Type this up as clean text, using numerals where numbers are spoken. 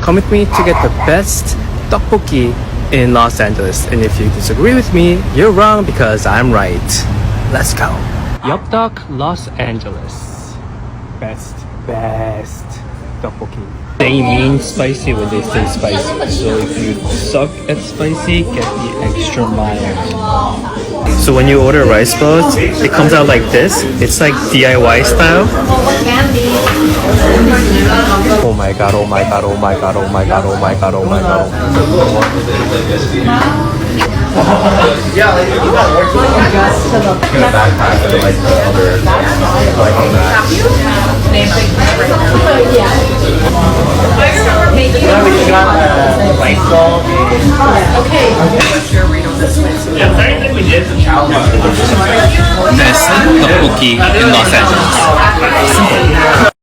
come with me to get the best tteokbokki in Los Angeles. And if you disagree with me, you're wrong because I'm right. Let's go. Yupdduk, Los Angeles. Best tteokbokki. They mean spicy when they say spicy. So if you suck at spicy, get the extra mild. So when you order rice balls, it comes out like this. It's like DIY style. Oh my god, oh my god, oh my god, oh my god, oh my god, oh my god. Yeah, like you got work in a backpack or like the other like on that. Yeah, we got rice ball. Okay. Yeah, I think we did the challenge. Best tteokbokki in Los Angeles. Simple.